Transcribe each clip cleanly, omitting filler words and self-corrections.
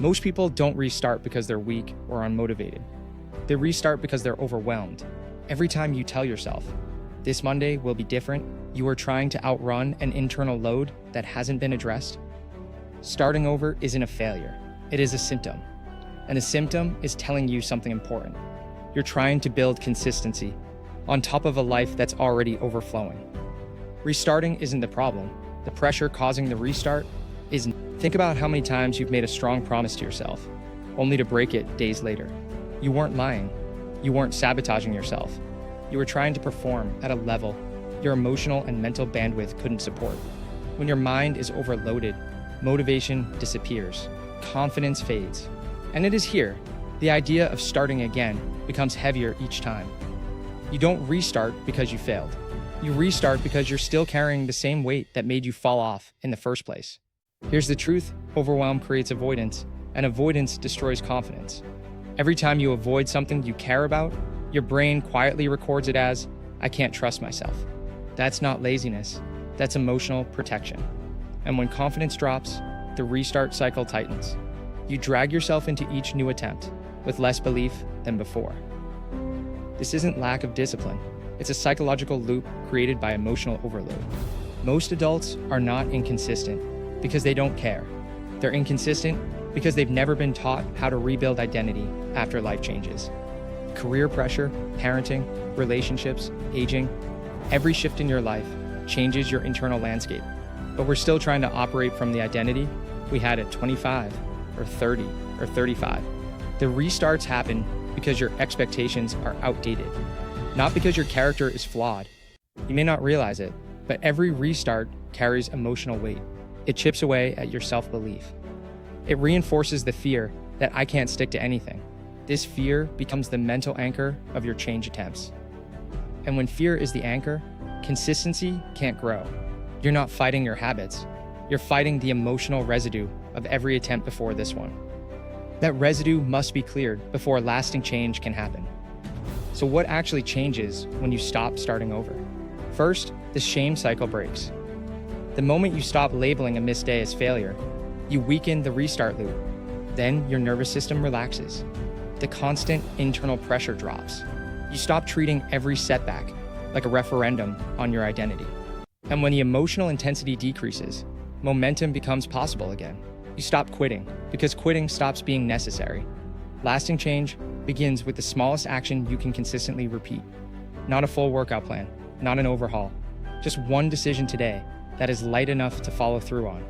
Most people don't restart because they're weak or unmotivated. They restart because they're overwhelmed. Every time you tell yourself, this Monday will be different, you are trying to outrun an internal load that hasn't been addressed. Starting over isn't a failure, it is a symptom. And a symptom is telling you something important. You're trying to build consistency on top of a life that's already overflowing. Restarting isn't the problem. The pressure causing the restart isn't. Think about how many times you've made a strong promise to yourself, only to break it days later. You weren't lying. You weren't sabotaging yourself. You were trying to perform at a level your emotional and mental bandwidth couldn't support. When your mind is overloaded, motivation disappears, confidence fades. And it is here, the idea of starting again becomes heavier each time. You don't restart because you failed. You restart because you're still carrying the same weight that made you fall off in the first place. Here's the truth: overwhelm creates avoidance, and avoidance destroys confidence. Every time you avoid something you care about, your brain quietly records it as, I can't trust myself. That's not laziness, that's emotional protection. And when confidence drops, the restart cycle tightens. You drag yourself into each new attempt with less belief than before. This isn't lack of discipline, it's a psychological loop created by emotional overload. Most adults are not inconsistent because they don't care. They're inconsistent because they've never been taught how to rebuild identity after life changes. Career pressure, parenting, relationships, aging, every shift in your life changes your internal landscape. But we're still trying to operate from the identity we had at 25 or 30 or 35. The restarts happen because your expectations are outdated, not because your character is flawed. You may not realize it, but every restart carries emotional weight. It chips away at your self-belief. It reinforces the fear that I can't stick to anything. This fear becomes the mental anchor of your change attempts. And when fear is the anchor, consistency can't grow. You're not fighting your habits. You're fighting the emotional residue of every attempt before this one. That residue must be cleared before lasting change can happen. So what actually changes when you stop starting over? First, the shame cycle breaks. The moment you stop labeling a missed day as failure, you weaken the restart loop. Then your nervous system relaxes. The constant internal pressure drops. You stop treating every setback like a referendum on your identity. And when the emotional intensity decreases, momentum becomes possible again. You stop quitting because quitting stops being necessary. Lasting change begins with the smallest action you can consistently repeat. Not a full workout plan, not an overhaul, just one decision today that is light enough to follow through on.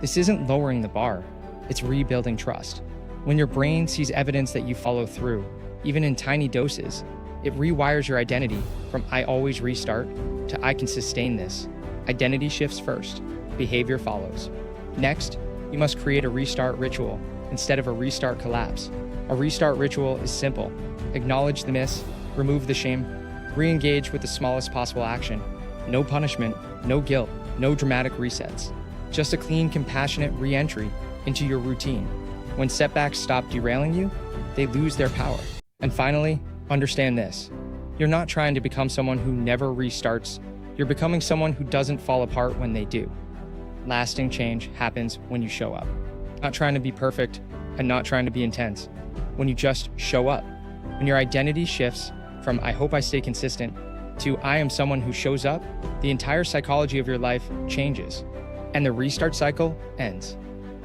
This isn't lowering the bar, it's rebuilding trust. When your brain sees evidence that you follow through, even in tiny doses, it rewires your identity from I always restart to I can sustain this. Identity shifts first, behavior follows. Next, you must create a restart ritual instead of a restart collapse. A restart ritual is simple. Acknowledge the miss, remove the shame, re-engage with the smallest possible action. No punishment, no guilt, no dramatic resets. Just a clean, compassionate re-entry into your routine. When setbacks stop derailing you, they lose their power. And finally, understand this. You're not trying to become someone who never restarts. You're becoming someone who doesn't fall apart when they do. Lasting change happens when you show up. Not trying to be perfect and not trying to be intense. When you just show up. When your identity shifts from I hope I stay consistent to I am someone who shows up, the entire psychology of your life changes and the restart cycle ends.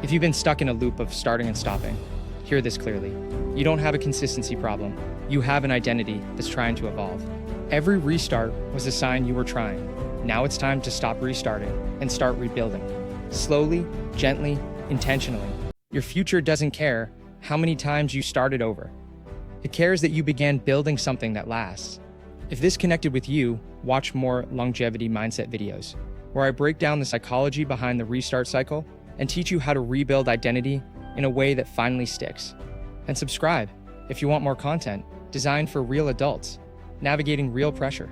If you've been stuck in a loop of starting and stopping, hear this clearly. You don't have a consistency problem. You have an identity that's trying to evolve. Every restart was a sign you were trying. Now it's time to stop restarting and start rebuilding. Slowly, gently, intentionally. Your future doesn't care how many times you started over. It cares that you began building something that lasts. If this connected with you, watch more longevity mindset videos, where I break down the psychology behind the restart cycle and teach you how to rebuild identity in a way that finally sticks. And subscribe if you want more content designed for real adults, navigating real pressure.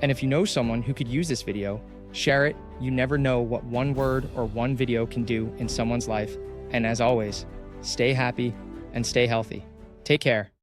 And if you know someone who could use this video, share it. You never know what one word or one video can do in someone's life. And as always, stay happy and stay healthy. Take care.